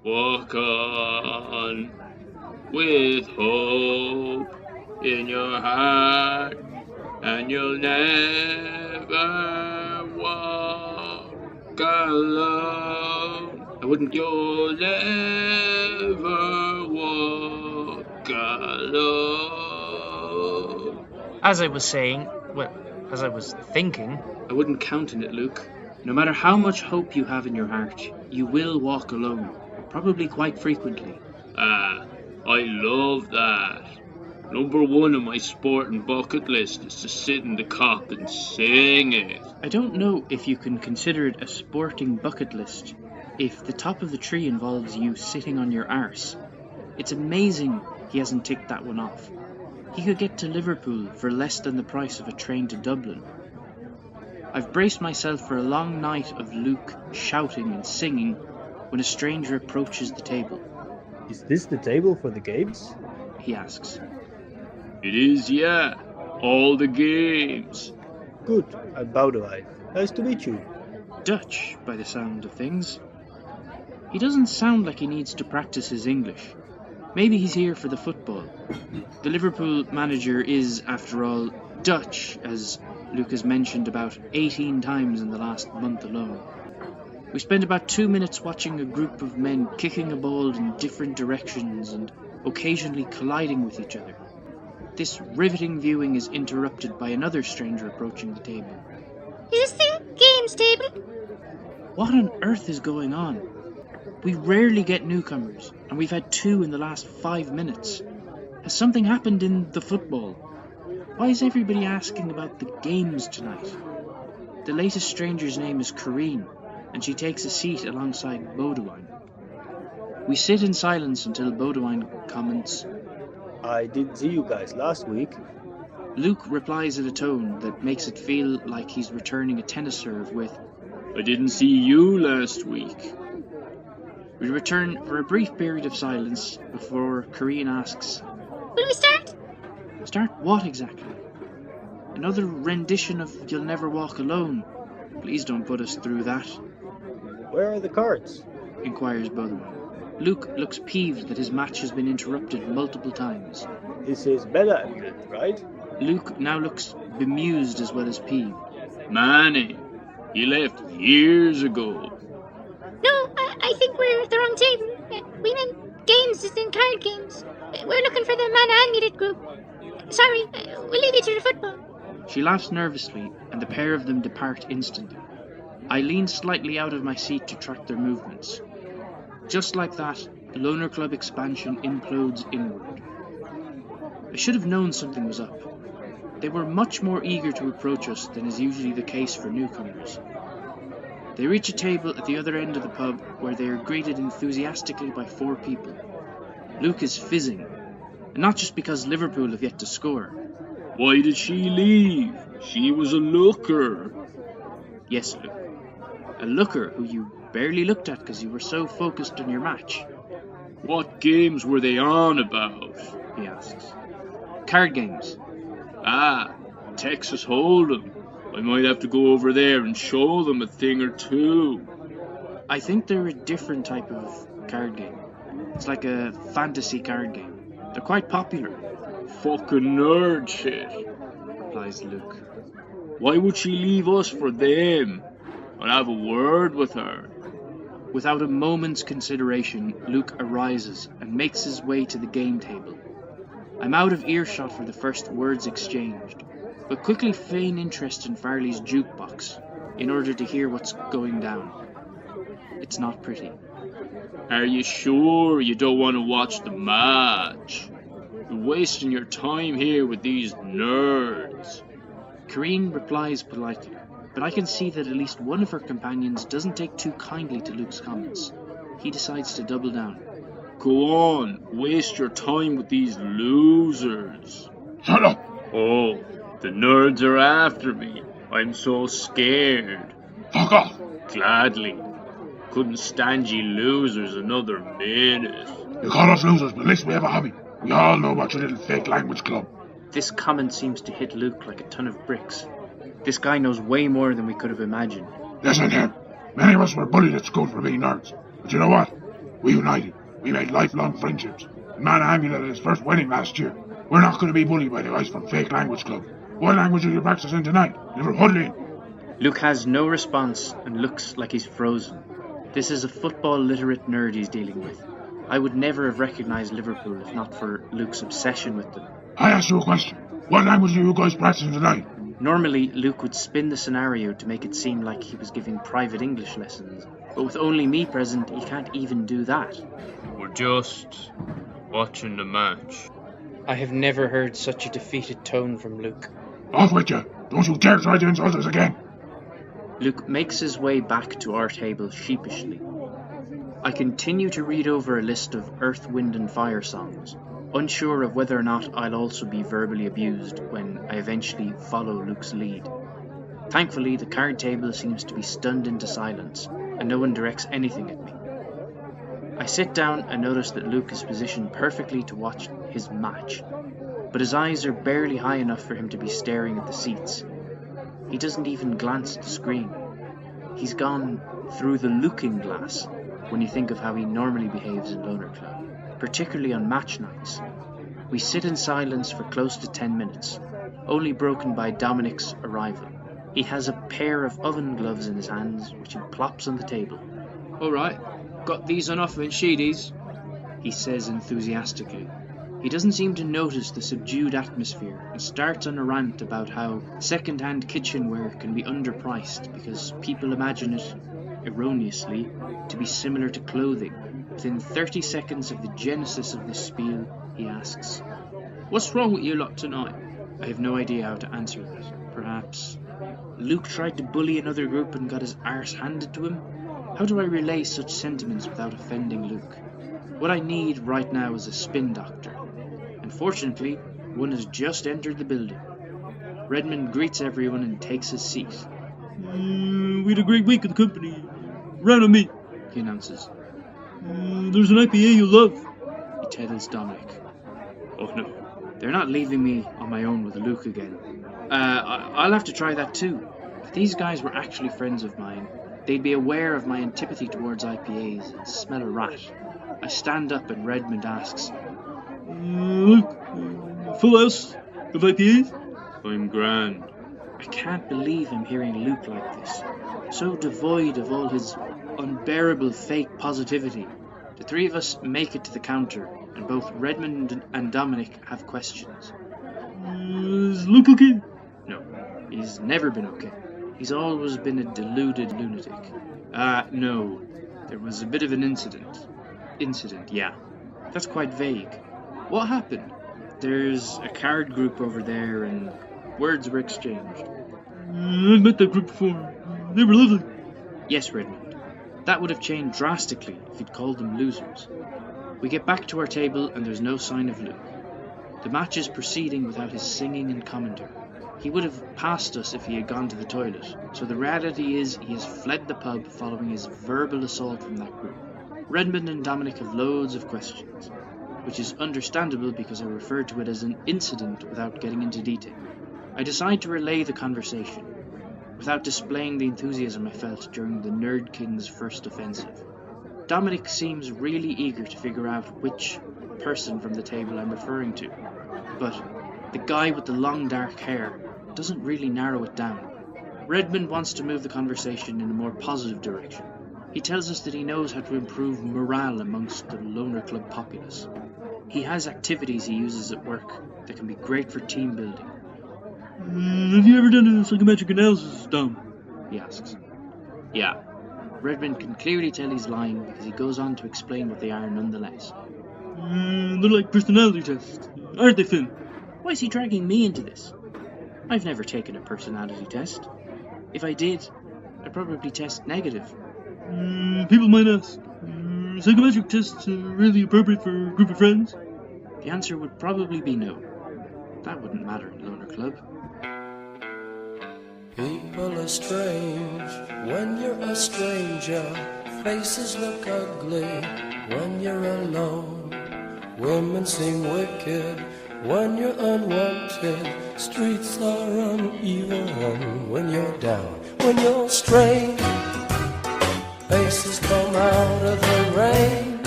Walk on with hope in your heart, and you'll never walk alone. You'll never walk alone. As I was thinking, I wouldn't count on it, Luke. No matter how much hope you have in your heart, you will walk alone, probably quite frequently. I love that. Number one on my sporting bucket list is to sit in the cop and sing it. I don't know if you can consider it a sporting bucket list if the top of the tree involves you sitting on your arse. It's amazing he hasn't ticked that one off. He could get to Liverpool for less than the price of a train to Dublin. I've braced myself for a long night of Luke shouting and singing when a stranger approaches the table. Is this the table for the games? He asks. It is, yeah. All the games. Good, I'm Babel. Nice to meet you. Dutch, by the sound of things. He doesn't sound like he needs to practice his English. Maybe he's here for the football. The Liverpool manager is, after all, Dutch, as Luke has mentioned about 18 times in the last month alone. We spent about 2 minutes watching a group of men kicking a ball in different directions and occasionally colliding with each other. This riveting viewing is interrupted by another stranger approaching the table. Is this the games table? What on earth is going on? We rarely get newcomers, and we've had 2 in the last 5 minutes. Has something happened in the football? Why is everybody asking about the games tonight? The latest stranger's name is Corrine, and she takes a seat alongside Baudouin. We sit in silence until Baudouin comments, I didn't see you guys last week. Luke replies in a tone that makes it feel like he's returning a tennis serve with, I didn't see you last week. We return for a brief period of silence before Corrine asks, Will we start? Start what exactly? Another rendition of You'll Never Walk Alone. Please don't put us through that. Where are the cards? Inquires Baudouin. Luke looks peeved that his match has been interrupted multiple times. This is Bella England, right? Luke now looks bemused as well as peeved. Manny, he left years ago. No, I think we're at the wrong table. We meant games as in card games. We're looking for the Man Unmuted group. Sorry, we'll leave you to the football. She laughs nervously, and the pair of them depart instantly. I lean slightly out of my seat to track their movements. Just like that, the Loner Club expansion implodes inward. I should have known something was up. They were much more eager to approach us than is usually the case for newcomers. They reach a table at the other end of the pub where they are greeted enthusiastically by 4 people. Luke is fizzing, and not just because Liverpool have yet to score. Why did she leave? She was a looker. Yes, Luke. A looker who you barely looked at because you were so focused on your match. What games were they on about? He asks. Card games. Texas Hold'em. I might have to go over there and show them a thing or two. I think they're a different type of card game. It's like a fantasy card game. They're quite popular. Fucking nerd shit, replies Luke. Why would she leave us for them? I'll have a word with her. Without a moment's consideration, Luke arises and makes his way to the game table. I'm out of earshot for the first words exchanged, but quickly feign interest in Farley's jukebox in order to hear what's going down. It's not pretty. Are you sure you don't want to watch the match? You're wasting your time here with these nerds. Corrine replies politely, but I can see that at least one of her companions doesn't take too kindly to Luke's comments. He decides to double down. Go on, waste your time with these losers. Shut up! Oh, the nerds are after me. I'm so scared. Fuck off! Gladly. Couldn't stand you losers another minute. You call us losers, but at least we have a hobby. We all know about your little fake language club. This comment seems to hit Luke like a ton of bricks. This guy knows way more than we could have imagined. Listen here. Many of us were bullied at school for being nerds. But you know what? We united. We made lifelong friendships. The man Amulet at his first wedding last year. We're not going to be bullied by the guys from Fake Language Club. What language are you practicing tonight? Liverpudlian. Luke has no response and looks like he's frozen. This is a football-literate nerd he's dealing with. I would never have recognised Liverpool if not for Luke's obsession with them. I asked you a question. What language are you guys practicing tonight? Normally, Luke would spin the scenario to make it seem like he was giving private English lessons, but with only me present, he can't even do that. We're just watching the match. I have never heard such a defeated tone from Luke. Off with you. Don't you dare try to insult us again. Luke makes his way back to our table sheepishly. I continue to read over a list of Earth, Wind and Fire songs, unsure of whether or not I'll also be verbally abused when I eventually follow Luke's lead. Thankfully, the card table seems to be stunned into silence, and no one directs anything at me. I sit down and notice that Luke is positioned perfectly to watch his match, but his eyes are barely high enough for him to be staring at the seats. He doesn't even glance at the screen. He's gone through the looking glass when you think of how he normally behaves in Loner Club, particularly on match nights. We sit in silence for close to 10 minutes, only broken by Dominic's arrival. He has a pair of oven gloves in his hands, which he plops on the table. Alright, got these on offer in Sheedy's, he says enthusiastically. He doesn't seem to notice the subdued atmosphere and starts on a rant about how second-hand kitchenware can be underpriced because people imagine it, erroneously, to be similar to clothing. Within 30 seconds of the genesis of this spiel, he asks, "What's wrong with you lot tonight?" I have no idea how to answer that. Perhaps Luke tried to bully another group and got his arse handed to him? How do I relay such sentiments without offending Luke? What I need right now is a spin doctor. Unfortunately, one has just entered the building. Redmond greets everyone and takes his seat. We had a great week at the company. Round on me, he announces. There's an IPA you'll love. He tells Dominic. Oh no, they're not leaving me on my own with Luke again. I'll have to try that too. If these guys were actually friends of mine, they'd be aware of my antipathy towards IPAs and smell a rat. I stand up and Redmond asks, Luke, full house of IPAs? I'm grand. I can't believe I'm hearing Luke like this, so devoid of all his unbearable fake positivity. The three of us make it to the counter, and both Redmond and Dominic have questions. Is Luke okay? No, he's never been okay. He's always been a deluded lunatic. No, there was a bit of an incident. Incident, yeah. That's quite vague. What happened? There's a card group over there and words were exchanged. I've met that group before. They were lovely. Yes, Redmond. That would have changed drastically if you'd called them losers. We get back to our table and there's no sign of Luke. The match is proceeding without his singing and commentary. He would have passed us if he had gone to the toilet, so the reality is he has fled the pub following his verbal assault from that group. Redmond and Dominic have loads of questions, which is understandable because I referred to it as an incident without getting into detail. I decide to relay the conversation, without displaying the enthusiasm I felt during the Nerd King's first offensive. Dominic seems really eager to figure out which person from the table I'm referring to, but the guy with the long dark hair doesn't really narrow it down. Redmond wants to move the conversation in a more positive direction. He tells us that he knows how to improve morale amongst the Loner Club populace. He has activities he uses at work that can be great for team building. Have you ever done a psychometric analysis, Dom? He asks. Yeah. Redmond can clearly tell he's lying because he goes on to explain what they are nonetheless. They're like personality tests, aren't they, Finn? Why is he dragging me into this? I've never taken a personality test. If I did, I'd probably test negative. People might ask, psychometric tests really appropriate for a group of friends? The answer would probably be no. That wouldn't matter in Loner Club. People are strange when you're a stranger. Faces look ugly when you're alone. Women seem wicked when you're unwanted. Streets are uneven when you're down. When you're strange, faces come out of the rain.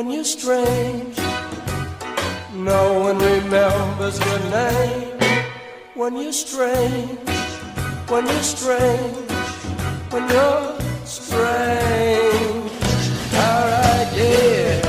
when you're strange. No one remembers your name. When you're strange, when you're strange, when you're strange. Alright, yeah.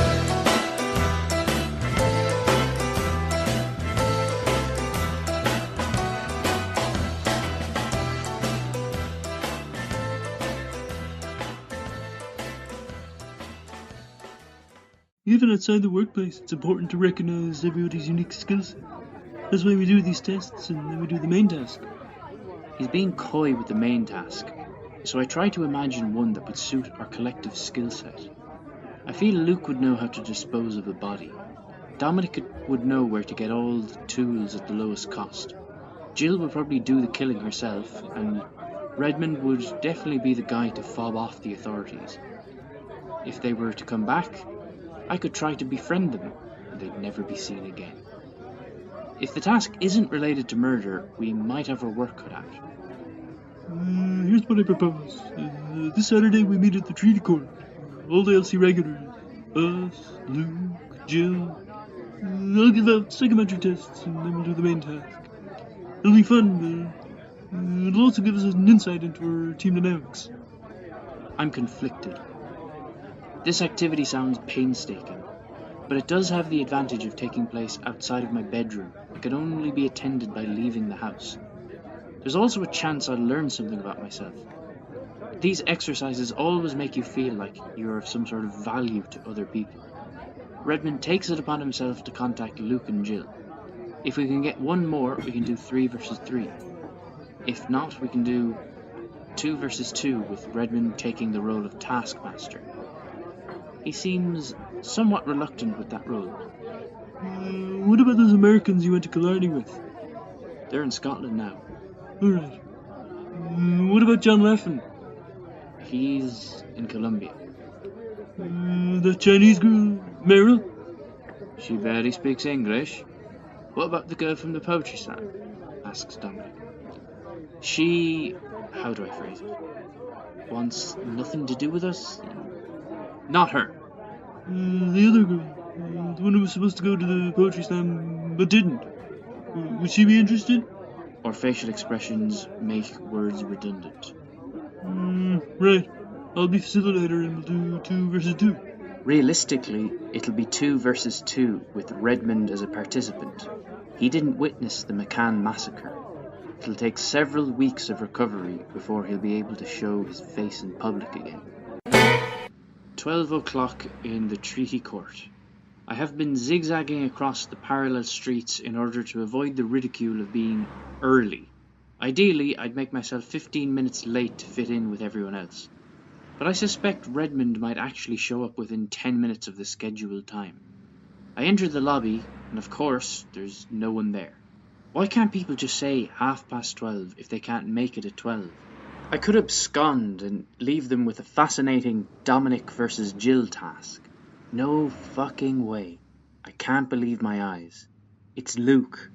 Even outside the workplace, it's important to recognise everybody's unique skill set. That's why we do these tests and then we do the main task. He's being coy with the main task, so I try to imagine one that would suit our collective skill set. I feel Luke would know how to dispose of a body. Dominic would know where to get all the tools at the lowest cost. Jill would probably do the killing herself, and Redmond would definitely be the guy to fob off the authorities. If they were to come back, I could try to befriend them, and they'd never be seen again. If the task isn't related to murder, we might have our work cut out. Here's what I propose. This Saturday we meet at the treaty court. All the LC regulars. Us, Luke, Jill. I'll give out psychometric tests and then we'll do the main task. It'll be fun. It'll also give us an insight into our team dynamics. I'm conflicted. This activity sounds painstaking, but it does have the advantage of taking place outside of my bedroom. It can only be attended by leaving the house. There's also a chance I'll learn something about myself. These exercises always make you feel like you're of some sort of value to other people. Redmond takes it upon himself to contact Luke and Jill. If we can get one more, we can do 3 versus 3. If not, we can do 2 versus 2 with Redmond taking the role of taskmaster. He seems somewhat reluctant with that role. What about those Americans you went to Killarney with? They're in Scotland now. Alright. What about John Laffin? He's in Colombia. The Chinese girl, Meryl? She barely speaks English. What about the girl from the poetry slam? Asks Dominic. She... how do I phrase it? Wants nothing to do with us? Not her. The other girl. The one who was supposed to go to the poetry slam but didn't. Would she be interested? Or facial expressions make words redundant. Right. I'll be facilitator and we'll do 2 versus 2. Realistically, it'll be 2 versus 2 with Redmond as a participant. He didn't witness the McCann massacre. It'll take several weeks of recovery before he'll be able to show his face in public again. 12 o'clock in the treaty court. I have been zigzagging across the parallel streets in order to avoid the ridicule of being early. Ideally, I'd make myself 15 minutes late to fit in with everyone else. But I suspect Redmond might actually show up within 10 minutes of the scheduled time. I enter the lobby, and of course, there's no one there. Why can't people just say 12:30 if they can't make it at 12? I could abscond and leave them with a fascinating Dominic versus Jill task. No fucking way. I can't believe my eyes. It's Luke.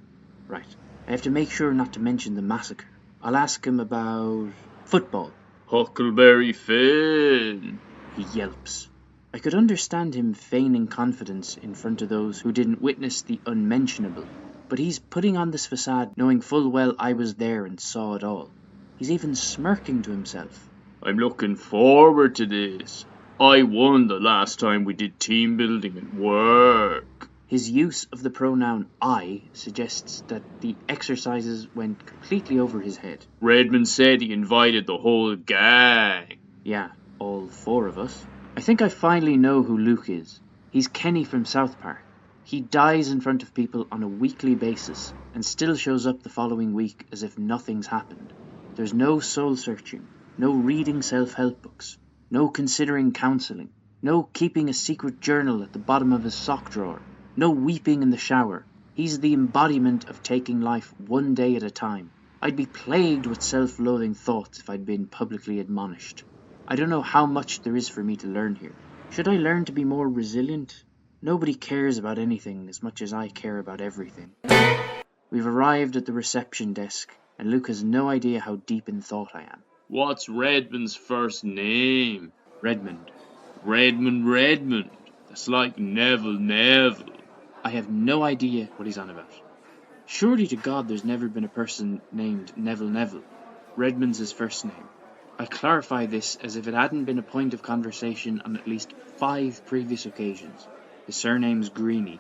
Right. I have to make sure not to mention the massacre. I'll ask him about football. Huckleberry Finn. He yelps. I could understand him feigning confidence in front of those who didn't witness the unmentionable, but he's putting on this facade knowing full well I was there and saw it all. He's even smirking to himself. I'm looking forward to this. I won the last time we did team building at work. His use of the pronoun I suggests that the exercises went completely over his head. Redmond said he invited the whole gang. Yeah, all 4 of us. I think I finally know who Luke is. He's Kenny from South Park. He dies in front of people on a weekly basis and still shows up the following week as if nothing's happened. There's no soul searching, no reading self-help books, no considering counselling, no keeping a secret journal at the bottom of his sock drawer, no weeping in the shower. He's the embodiment of taking life one day at a time. I'd be plagued with self-loathing thoughts if I'd been publicly admonished. I don't know how much there is for me to learn here. Should I learn to be more resilient? Nobody cares about anything as much as I care about everything. We've arrived at the reception desk, and Luke has no idea how deep in thought I am. What's Redmond's first name? Redmond. Redmond. It's like Neville. I have no idea what he's on about. Surely to God there's never been a person named Neville. Redmond's his first name. I clarify this as if it hadn't been a point of conversation on at least 5 previous occasions. His surname's Greeny.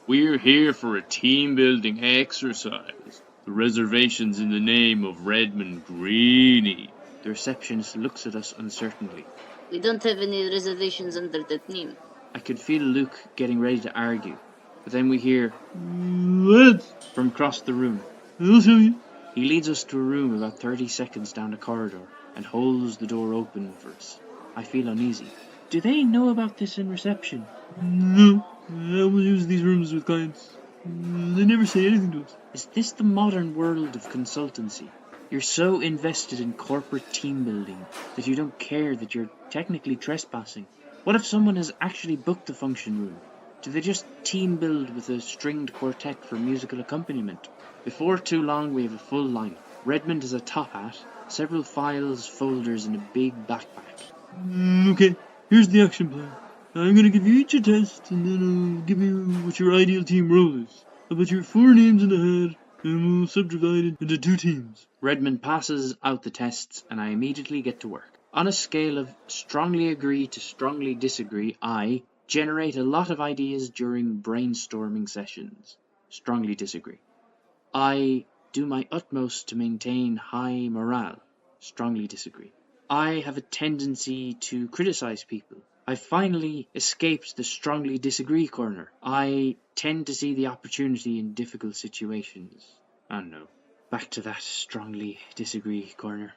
We're here for a team-building exercise. The reservation's in the name of Redmond Greeny. The receptionist looks at us uncertainly. We don't have any reservations under that name. I could feel Luke getting ready to argue, but then we hear, Lads, from across the room. I'll show you. He leads us to a room about 30 seconds down a corridor and holds the door open for us. I feel uneasy. Do they know about this in reception? No, I will use these rooms with clients. They never say anything to us. Is this the modern world of consultancy? You're so invested in corporate team building that you don't care that you're technically trespassing. What if someone has actually booked the function room? Do they just team build with a stringed quartet for musical accompaniment? Before too long we have a full lineup. Redmond has a top hat, several files, folders and a big backpack. Okay, here's the action plan. I'm going to give you each a test, and then I'll give you what your ideal team role is. I'll put your 4 names in a hat, and we'll subdivide it into 2 teams. Redmond passes out the tests, and I immediately get to work. On a scale of strongly agree to strongly disagree, I generate a lot of ideas during brainstorming sessions. Strongly disagree. I do my utmost to maintain high morale. Strongly disagree. I have a tendency to criticize people. I finally escaped the strongly disagree corner. I tend to see the opportunity in difficult situations. I don't know. Back to that strongly disagree corner.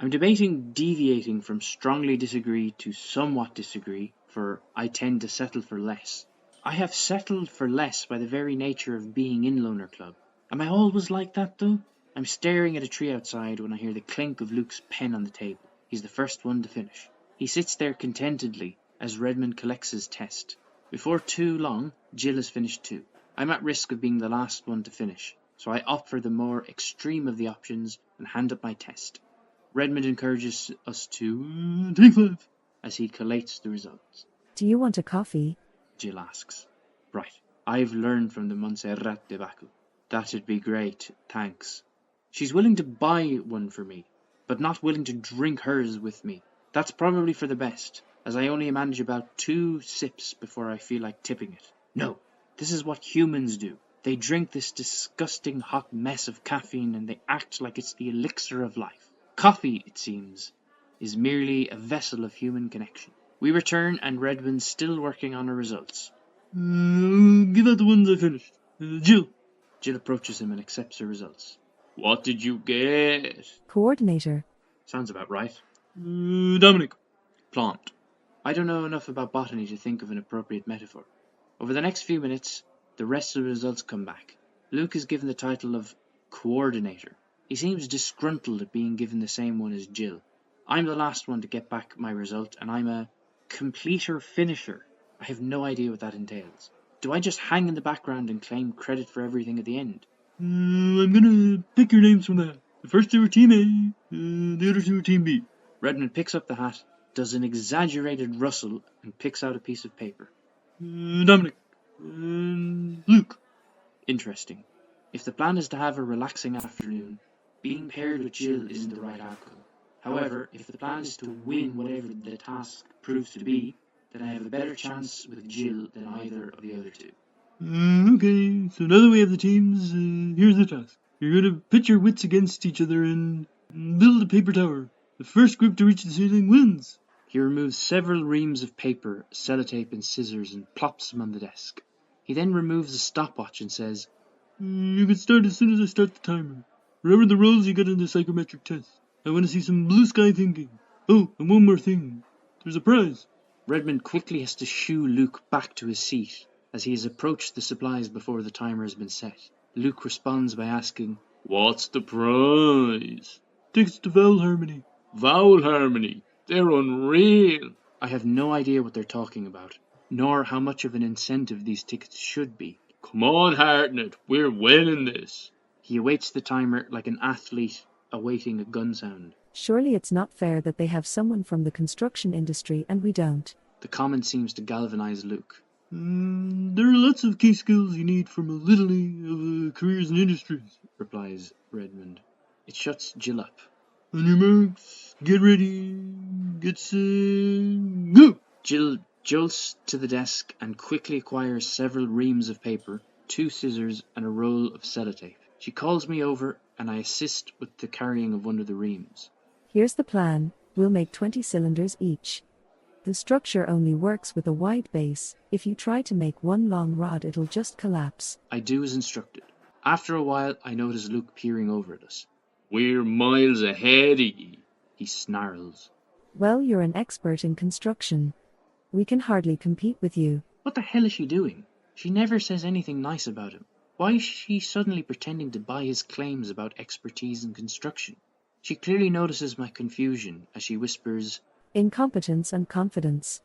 I'm debating deviating from strongly disagree to somewhat disagree, for I tend to settle for less. I have settled for less by the very nature of being in Loner Club. Am I always like that though? I'm staring at a tree outside when I hear the clink of Luke's pen on the table. He's the first one to finish. He sits there contentedly as Redmond collects his test. Before too long, Jill has finished too. I'm at risk of being the last one to finish, so I opt for the more extreme of the options and hand up my test. Redmond encourages us to Take 5. as he collates the results. Do you want a coffee? Jill asks. Right, I've learned from the Montserrat debacle. That'd be great, thanks. She's willing to buy one for me, but not willing to drink hers with me. That's probably for the best, as I only manage about 2 sips before I feel like tipping it. No, this is what humans do. They drink this disgusting hot mess of caffeine and they act like it's the elixir of life. Coffee, it seems, is merely a vessel of human connection. We return and Redmond's still working on her results. Give out the ones I finished. Jill. Jill approaches him and accepts her results. What did you get? Coordinator. Sounds about right. Dominic. Plant. I don't know enough about botany to think of an appropriate metaphor. Over the next few minutes, the rest of the results come back. Luke is given the title of Coordinator. He seems disgruntled at being given the same one as Jill. I'm the last one to get back my result, and I'm a completer finisher. I have no idea what that entails. Do I just hang in the background and claim credit for everything at the end? I'm gonna pick your names from that. The first 2 are Team A, the other 2 are Team B. Redmond picks up the hat, does an exaggerated rustle, and picks out a piece of paper. Dominic. And Luke. Interesting. If the plan is to have a relaxing afternoon, being paired with Jill isn't the right outcome. However, if the plan is to win whatever the task proves to be, then I have a better chance with Jill than either of the other 2. Okay, so now that we have the teams, here's the task. You're gonna pit your wits against each other and build a paper tower. The first group to reach the ceiling wins. He removes several reams of paper, sellotape and scissors and plops them on the desk. He then removes a stopwatch and says, You can start as soon as I start the timer. Remember the rules you got in the psychometric test. I want to see some blue sky thinking. Oh, and one more thing. There's a prize. Redmond quickly has to shoo Luke back to his seat as he has approached the supplies before the timer has been set. Luke responds by asking, What's the prize? Tickets to Vowel Harmony. Vowel Harmony. They're unreal. I have no idea what they're talking about, nor how much of an incentive these tickets should be. Come on, Hartnett. We're winning this. He awaits the timer like an athlete awaiting a gun sound. Surely it's not fair that they have someone from the construction industry and we don't. The comment seems to galvanize Luke. There are lots of key skills you need from a litany of careers and industries, replies Redmond. It shuts Jill up. On your marks, get ready, get set, go! Jill jolts to the desk and quickly acquires several reams of paper, 2 scissors, and a roll of sellotape. She calls me over and I assist with the carrying of one of the reams. Here's the plan. We'll make 20 cylinders each. The structure only works with a wide base. If you try to make one long rod, it'll just collapse. I do as instructed. After a while, I notice Luke peering over at us. We're miles ahead of ye, he snarls. Well, you're an expert in construction. We can hardly compete with you. What the hell is she doing? She never says anything nice about him. Why is she suddenly pretending to buy his claims about expertise in construction? She clearly notices my confusion as she whispers, Incompetence and confidence.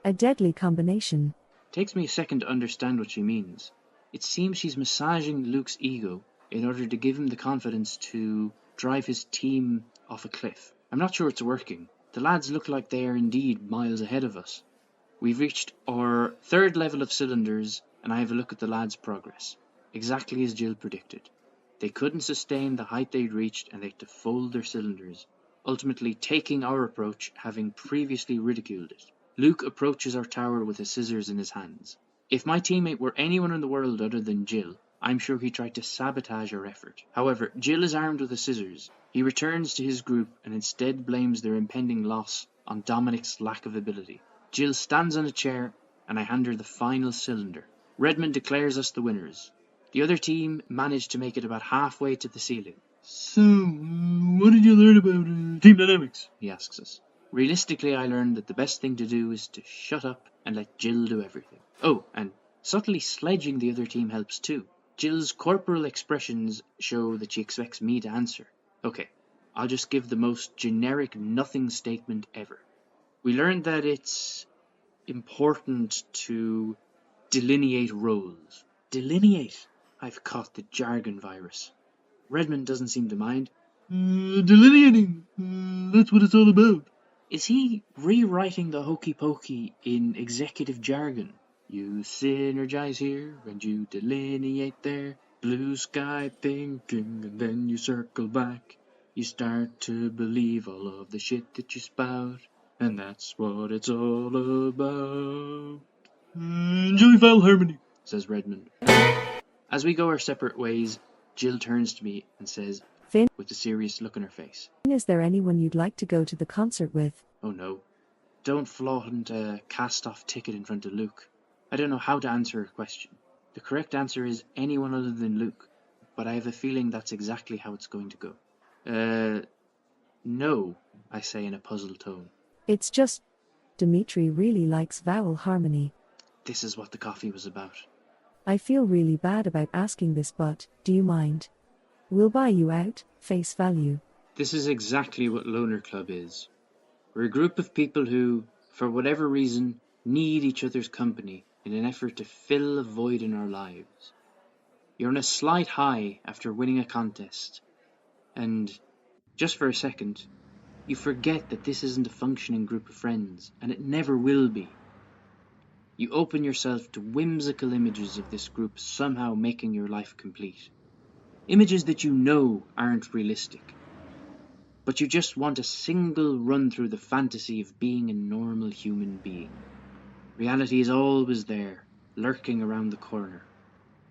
A deadly combination. Takes me a second to understand what she means. It seems she's massaging Luke's ego in order to give him the confidence to drive his team off a cliff. I'm not sure it's working. The lads look like they are indeed miles ahead of us. We've reached our 3rd level of cylinders, and I have a look at the lads' progress. Exactly as Jill predicted. They couldn't sustain the height they'd reached, and they had to fold their cylinders, ultimately taking our approach, having previously ridiculed it. Luke approaches our tower with his scissors in his hands. If my teammate were anyone in the world other than Jill, I'm sure he tried to sabotage our effort. However, Jill is armed with the scissors. He returns to his group and instead blames their impending loss on Dominic's lack of ability. Jill stands on a chair and I hand her the final cylinder. Redmond declares us the winners. The other team managed to make it about halfway to the ceiling. So, what did you learn about team dynamics? He asks us. Realistically, I learned that the best thing to do is to shut up and let Jill do everything. Oh, and subtly sledging the other team helps too. Jill's corporal expressions show that she expects me to answer. Okay, I'll just give the most generic nothing statement ever. We learned that it's important to delineate roles. Delineate? I've caught the jargon virus. Redmond doesn't seem to mind. Delineating, that's what it's all about. Is he rewriting the hokey pokey in executive jargon? You synergize here and you delineate there. Blue sky thinking and then you circle back. You start to believe all of the shit that you spout. And that's what it's all about. Enjoy vowel harmony, says Redmond. As we go our separate ways, Jill turns to me and says, Finn, with a serious look on her face, is there anyone you'd like to go to the concert with? Oh no. Don't flaunt a cast-off ticket in front of Luke. I don't know how to answer her question. The correct answer is anyone other than Luke, but I have a feeling that's exactly how it's going to go. No, I say in a puzzled tone. It's just, Dimitri really likes vowel harmony. This is what the coffee was about. I feel really bad about asking this, but do you mind? We'll buy you out, face value. This is exactly what Loner Club is. We're a group of people who, for whatever reason, need each other's company in an effort to fill a void in our lives. You're on a slight high after winning a contest, and, just for a second, you forget that this isn't a functioning group of friends, and it never will be. You open yourself to whimsical images of this group somehow making your life complete. Images that you know aren't realistic. But you just want a single run through the fantasy of being a normal human being. Reality is always there, lurking around the corner.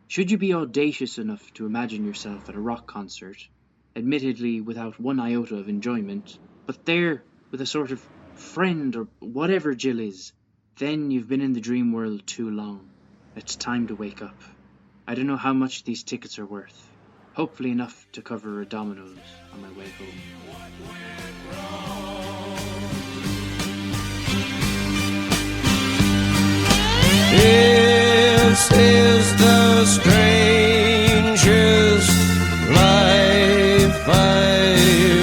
Should you be audacious enough to imagine yourself at a rock concert, admittedly without one iota of enjoyment, but there with a sort of friend or whatever Jill is, then you've been in the dream world too long. It's time to wake up. I don't know how much these tickets are worth. Hopefully enough to cover a Domino's on my way home. This is the strangest life I've